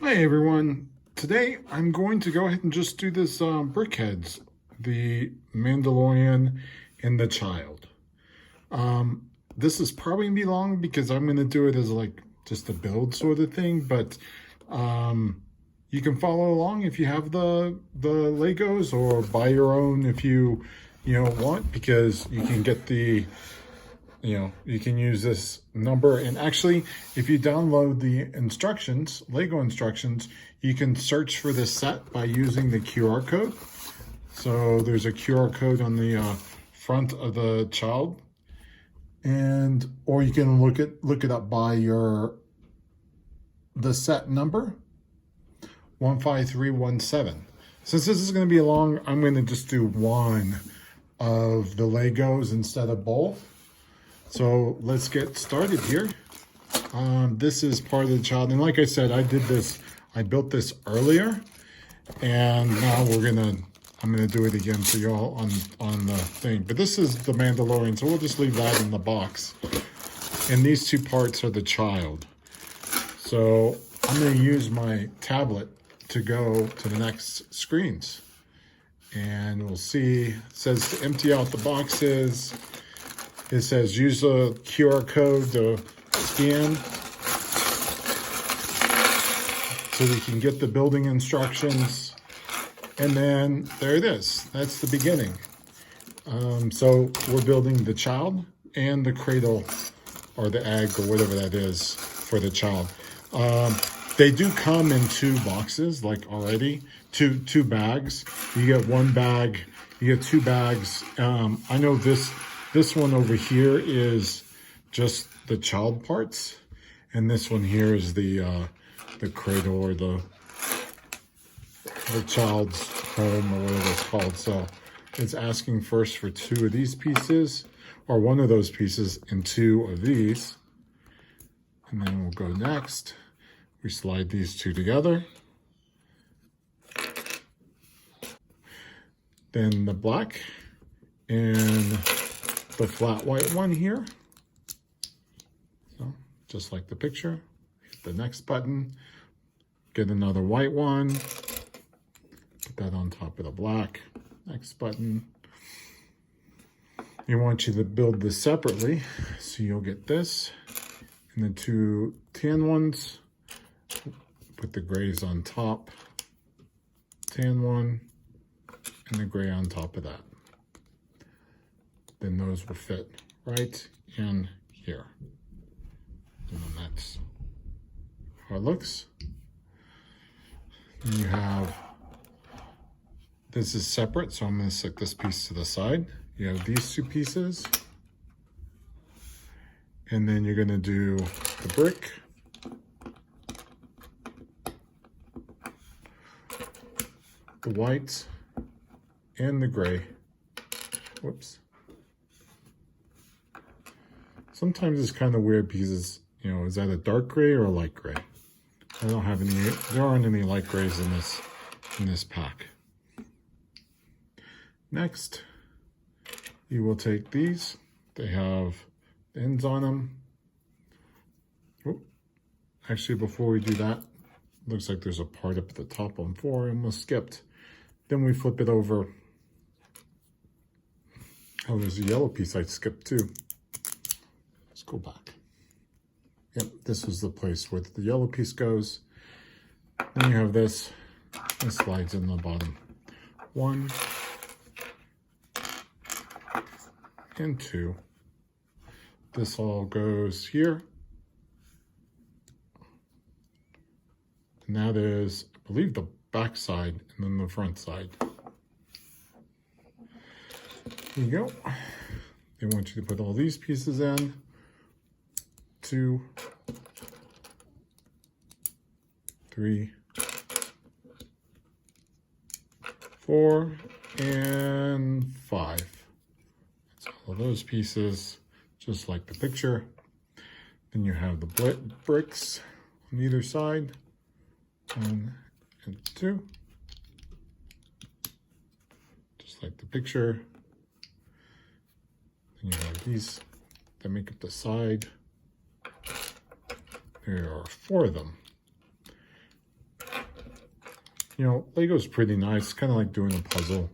Hi everyone. Today I'm going to go ahead and just do this BrickHeadz, the Mandalorian and the child. This is probably gonna be long because I'm gonna do it as like just a build sort of thing, but you can follow along if you have the Legos, or buy your own if you want, because you can get the you can use this number. And actually, if you download the instructions, Lego instructions, you can search for this set by using the QR code. So there's a QR code on the front of the child, or you can look it up by the set number 15317. Since this is going to be long, I'm going to just do one of the Legos instead of both. So let's get started here. This is part of the child, and like I said, I built this earlier, and now I'm gonna do it again for y'all on the thing. But this is the Mandalorian, so we'll just leave that in the box. And these two parts are the child. So I'm gonna use my tablet to go to the next screens, and we'll see. It says to empty out the boxes. It says use a QR code to scan so we can get the building instructions. And then there it is. That's the beginning. So we're building the child and the cradle, or the egg, or whatever that is for the child. They do come in two boxes, like already, two bags. You get one bag, you get two bags. I know this one over here is just the child parts, and this one here is the cradle, or the child's home, or whatever it's called. So it's asking first for two of these pieces, or one of those pieces, and two of these. And then we'll go next. We slide these two together. Then the black and the flat white one here. So just like the picture, hit the next button, get another white one, put that on top of the black, next button. They want you to build this separately, so you'll get this and the two tan ones, put the grays on top, tan one, and the gray on top of that. Then those will fit right in here. And then that's how it looks. Then you have, this is separate, so I'm going to stick this piece to the side. You have these two pieces. And then you're going to do the brick, the white, and the gray. Whoops. Sometimes it's kind of weird because it's, is that a dark gray or a light gray? I don't have any, there aren't any light grays in this pack. Next, you will take these. They have ends on them. Oh, actually, before we do that, looks like there's a part up at the top on 4 I almost skipped. Then we flip it over. Oh, there's a yellow piece I skipped too. Let's go back. Yep, this was the place where the yellow piece goes. Then you have this. This slides in the bottom. 1 and 2. This all goes here. And that is, I believe, the back side and then the front side. Here you go. They want you to put all these pieces in. 2, 3, 4, and 5. That's all of those pieces, just like the picture. Then you have the bricks on either side. 1 and 2. Just like the picture. Then you have these that make up the side. There are 4 of them. You know, Lego's pretty nice, kind of like doing a puzzle.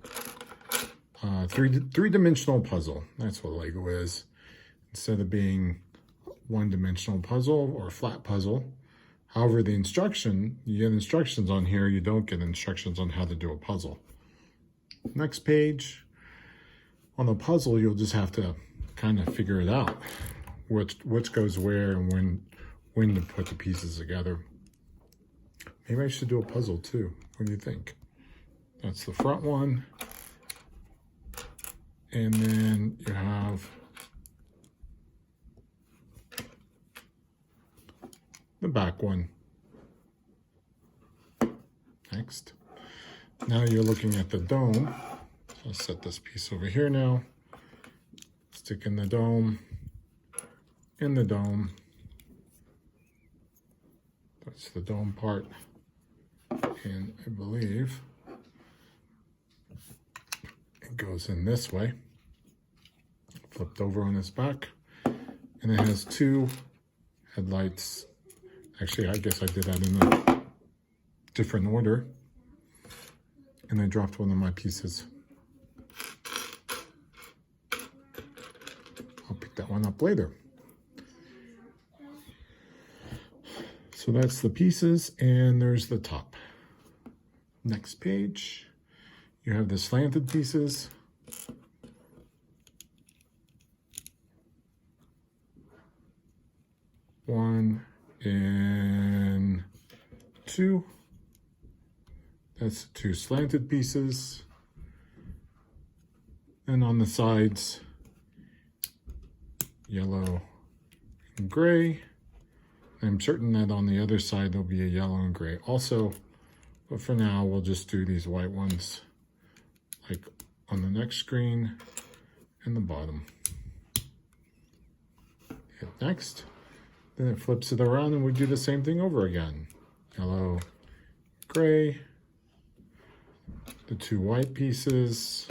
Three-dimensional puzzle. That's what Lego is. Instead of being one-dimensional puzzle or flat puzzle. However, you get instructions on here. You don't get instructions on how to do a puzzle. Next page. On the puzzle, you'll just have to kind of figure it out. Which goes where and when to put the pieces together. Maybe I should do a puzzle too. What do you think? That's the front one. And then you have the back one. Next. Now you're looking at the dome. So I'll set this piece over here now. Stick in the dome. In the dome. That's the dome part. And I believe it goes in this way. Flipped over on its back. And it has two headlights. Actually, I guess I did that in a different order. And I dropped one of my pieces. I'll pick that one up later. So that's the pieces, and there's the top. Next page, you have the slanted pieces. One and two. That's the two slanted pieces. And on the sides, yellow and gray. I'm certain that on the other side there'll be a yellow and gray also, but for now we'll just do these white ones like on the next screen and the bottom. Hit next, then it flips it around and we do the same thing over again. Yellow, gray, the two white pieces,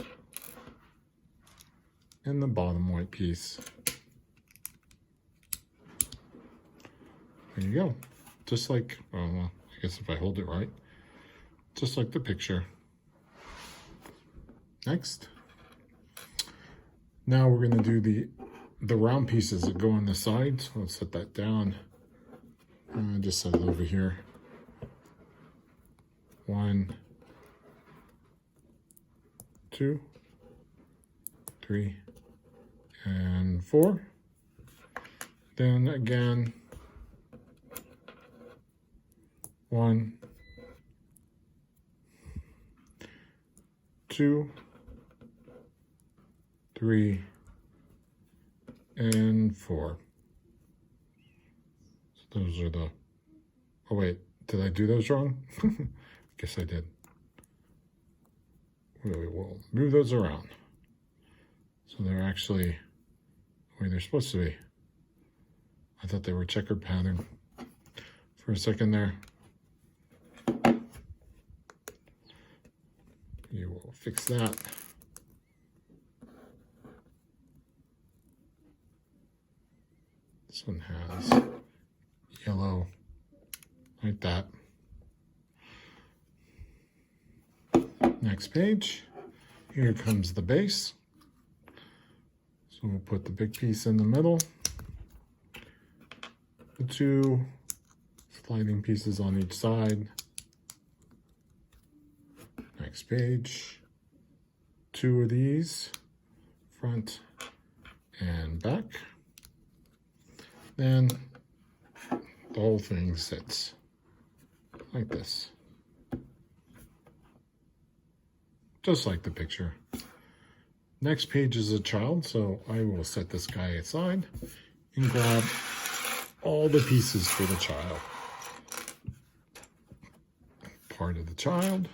and the bottom white piece. There you go. Just like, well, I guess if I hold it right, just like the picture. Next. Now we're going to do the round pieces that go on the side. So let's set that down. Just set it over here. 1, 2, 3, and 4. Then again, 1, 2, 3, and 4. So those are the, oh wait, did I do those wrong? Guess I did. We'll move those around. So they're actually the way they're supposed to be. I thought they were checkered pattern for a second there. You will fix that. This one has yellow like that. Next page, here comes the base. So we'll put the big piece in the middle. The two sliding pieces on each side. Next page, 2 of these, front and back. Then the whole thing sits like this. Just like the picture. Next page is a child, so I will set this guy aside and grab all the pieces for the child. Part of the child.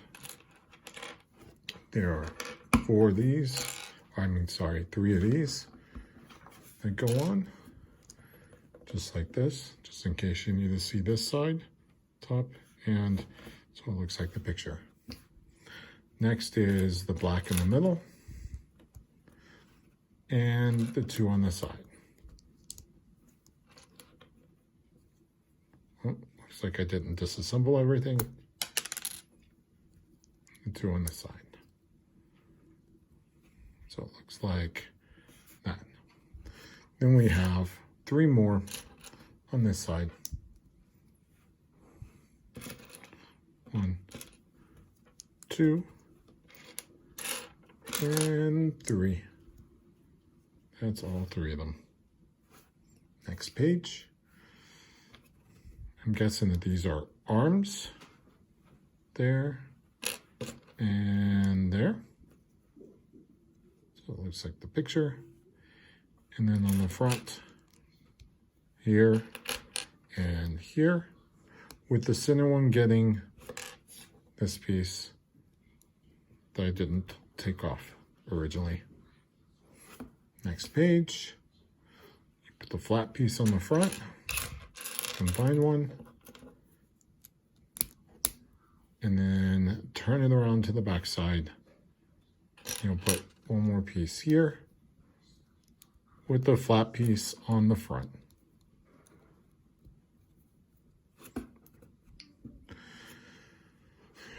There are 4 of these, 3 of these that go on, just like this, just in case you need to see this side, top, and so it looks like the picture. Next is the black in the middle, and the 2 on the side. Oh, looks like I didn't disassemble everything. two on the side. So it looks like that. Then we have 3 more on this side. 1, 2, and 3. That's all 3 of them. Next page. I'm guessing that these are arms. There and there. So it looks like the picture. And then on the front, here and here, with the center one getting this piece that I didn't take off originally. Next page, you put the flat piece on the front, combine one, and then turn it around to the back side. You'll put one more piece here with the flat piece on the front.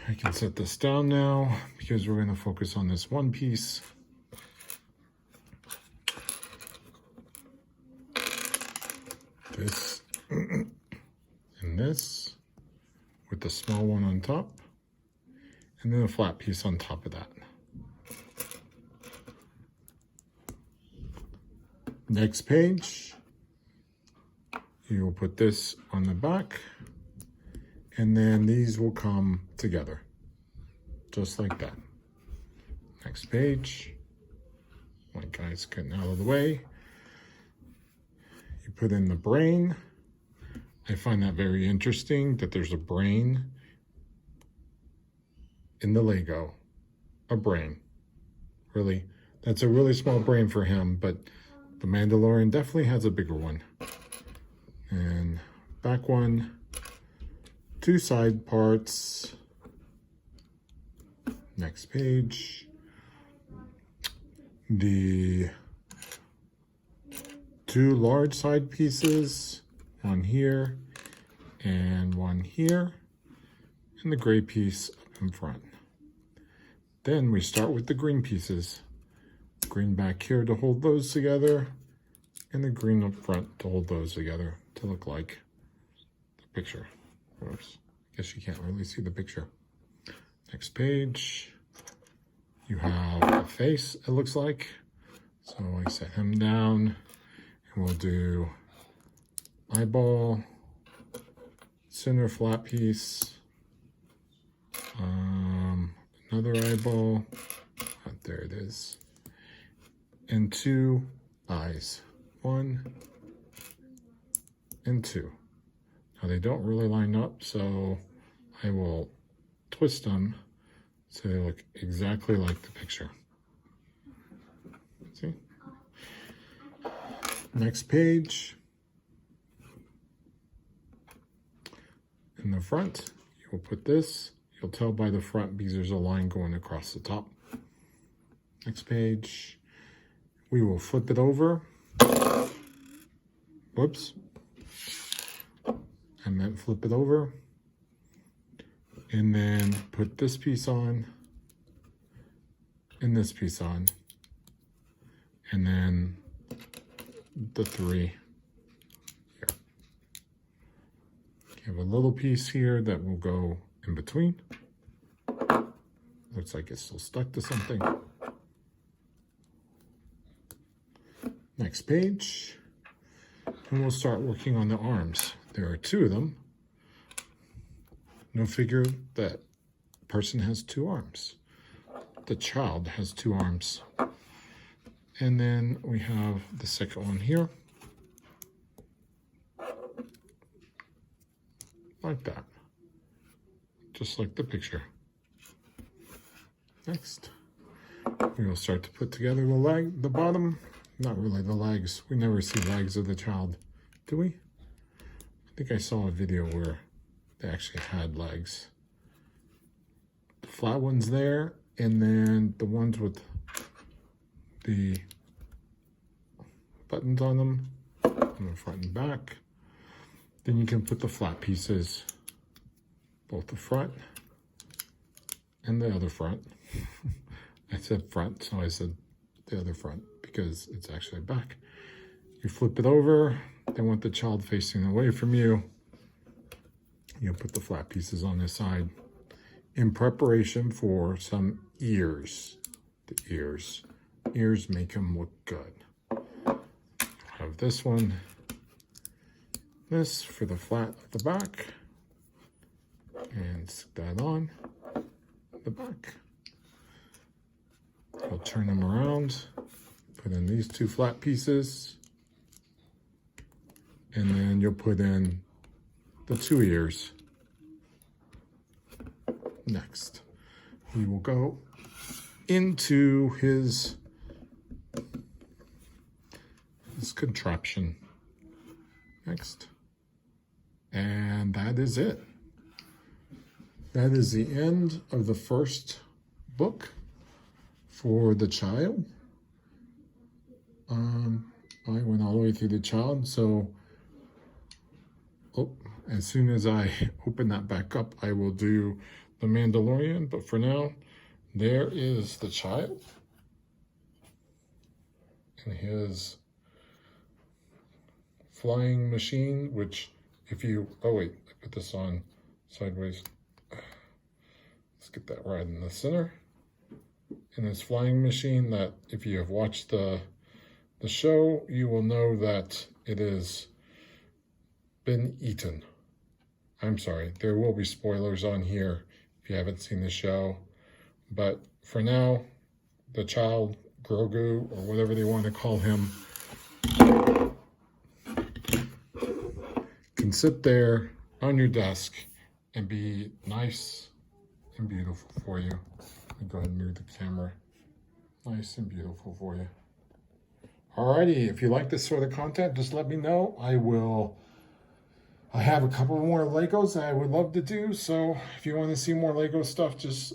I can set this down now because we're going to focus on this one piece. This and this with the small one on top, and then a flat piece on top of that. Next page, you will put this on the back, and then these will come together, just like that. Next page, my guy's getting out of the way. You put in the brain. I find that very interesting that there's a brain in the Lego. A brain. Really, that's a really small brain for him, but the Mandalorian definitely has a bigger one. And back one, 2 side parts. Next page. The 2 large side pieces, one here and one here, and the gray piece up in front. Then we start with the green pieces. Green back here to hold those together, and the green up front to hold those together to look like the picture. Oops, I guess you can't really see the picture. Next page, you have a face, it looks like. So I set him down, and we'll do eyeball, center flat piece, another eyeball, there it is, and 2 eyes, 1 and 2. Now they don't really line up, so I will twist them so they look exactly like the picture. See? Next page. In the front, you will put this. You'll tell by the front because there's a line going across the top. Next page. We will flip it over. Whoops. I meant flip it over. And then put this piece on. And this piece on. And then the 3 here. You have a little piece here that will go in between. Looks like it's still stuck to something. Next page. And we'll start working on the arms. There are 2 of them. No figure that person has 2 arms. The child has 2 arms. And then we have the second one here. Like that. Just like the picture. Next, we will start to put together the bottom. Not really the legs. We never see legs of the child, do we? I think I saw a video where they actually had legs. The flat ones there, and then the ones with the buttons on them, on the front and back. Then you can put the flat pieces, both the front and the other front. I said front, so I said the other front because it's actually back. You flip it over, then with the child facing away from you, you'll put the flat pieces on this side in preparation for some ears. The ears. Ears make them look good. Have this one, this for the flat at the back, and stick that on the back. I'll turn them around, put in these two flat pieces, and then you'll put in the two ears. Next, we will go into his contraption. Next. And that is it. That is the end of the first book for the child. I went all the way through the child, so as soon as I open that back up, I will do the Mandalorian. But for now, there is the child and his flying machine, which if you, oh wait, I put this on sideways. Let's get that right in the center. And his flying machine that if you have watched the show, you will know that it has been eaten. I'm sorry, there will be spoilers on here if you haven't seen the show. But for now, the child, Grogu, or whatever they want to call him, can sit there on your desk and be nice and beautiful for you. Let me go ahead and move the camera. Nice and beautiful for you. Alrighty, if you like this sort of content, just let me know. I have a couple more Legos that I would love to do, so if you want to see more Lego stuff, just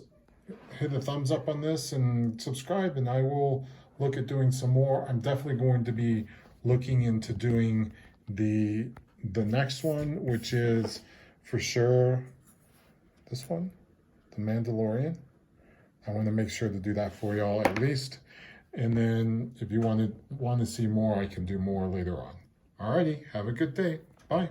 hit a thumbs up on this and subscribe, and I will look at doing some more. I'm definitely going to be looking into doing the next one, which is for sure this one, the Mandalorian. I want to make sure to do that for y'all at least. And then if you want to see more, I can do more later on. Alrighty, have a good day. Bye.